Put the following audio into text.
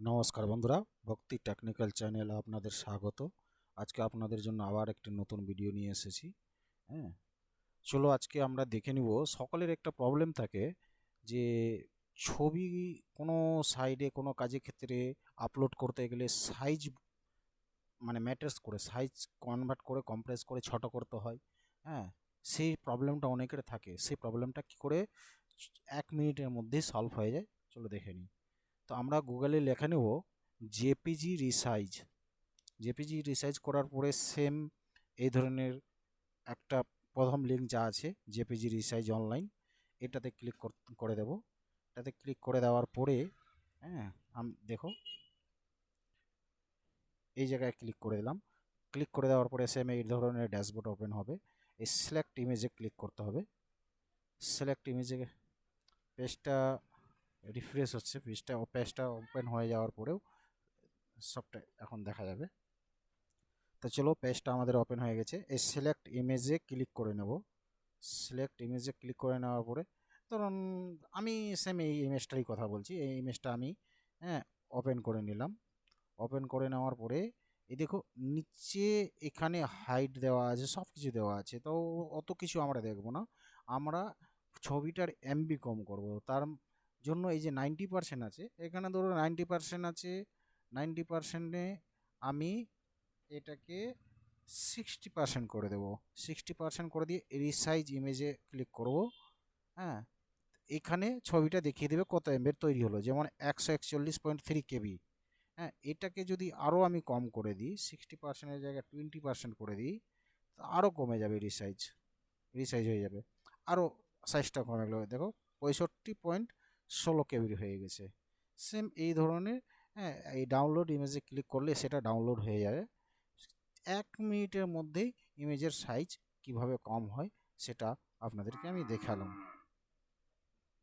নমস্কার বন্ধুরা, ভক্তি টেকনিক্যাল চ্যানেলে আপনাদের স্বাগত। আজকে আপনাদের জন্য আবার একটি নতুন ভিডিও নিয়ে এসেছি। হ্যাঁ, চলো আজকে আমরা দেখে নিব। সকলের একটা প্রবলেম থাকে যে ছবি কোনো সাইডে কোনো কাজের ক্ষেত্রে আপলোড করতে গেলে সাইজ ম্যাটার্স করে, সাইজ কনভার্ট করে কম্প্রেস করে ছোট করতে হয়। হ্যাঁ, সেই প্রবলেমটা অনেকের থাকে। সেই প্রবলেমটা কী করে 1 মিনিটের মধ্যেই সলভ হয়ে যায়, চলো দেখে নিই। তো আমরা গুগলে লেখা নেব জেপিজি রিসাইজ। জেপিজি রিসাইজ করার পরে সেম এই ধরনের একটা প্রথম লিঙ্ক যা আছে জেপিজি রিসাইজ অনলাইন, এটাতে ক্লিক করে দেব। এটাতে ক্লিক করে দেওয়ার পরে হ্যাঁ দেখো এই জায়গায় ক্লিক করে দিলাম। ক্লিক করে দেওয়ার পরে সেম এই ধরনের ড্যাশবোর্ড ওপেন হবে। এই সিলেক্ট ইমেজে ক্লিক করতে হবে। সিলেক্ট ইমেজে পেজটা রিফ্রেশ হচ্ছে, পেজটা ওপেন হয়ে যাওয়ার পরেও সবটা এখন দেখা যাবে। তো চলো, পেজটা আমাদের ওপেন হয়ে গেছে। এই সিলেক্ট ইমেজে ক্লিক করে নেব। সিলেক্ট ইমেজে ক্লিক করে নেওয়ার পরে ধরুন আমি সেম এই ইমেজটারই কথা বলছি। এই ইমেজটা আমি ওপেন করে নিলাম। ওপেন করে নেওয়ার পরে এই দেখো নিচে এখানে হাইট দেওয়া আছে, সব কিছু দেওয়া আছে। তো অত কিছু আমরা দেখব না, আমরা ছবিটার এমবি কম করব। তার জন্য এই যে 90% আছে, এখানে ধরো 90% আছে। 90%-এ আমি এটাকে 60% করে দেবো। 60% করে দিয়ে রিসাইজ ইমেজে ক্লিক করব। হ্যাঁ, এখানে ছবিটা দেখিয়ে দেবে কত এমবির তৈরি হলো, যেমন 141.3 কেবি। হ্যাঁ, এটাকে যদি আরও আমি কম করে দিই, 60%-এর জায়গায় 20% করে দিই, আরও কমে যাবে রিসাইজ হয়ে যাবে। আরও সাইজটা কমে গেলো, দেখো 65.16 কেবির হয়ে গেছে। সেম এই ধরনের এই ডাউনলোড ইমেজে ক্লিক করলে সেটা ডাউনলোড হয়ে যাবে। 1 মিনিটের মধ্যেই ইমেজের সাইজ কিভাবে কম হয় সেটা আপনাদেরকে আমি দেখালাম।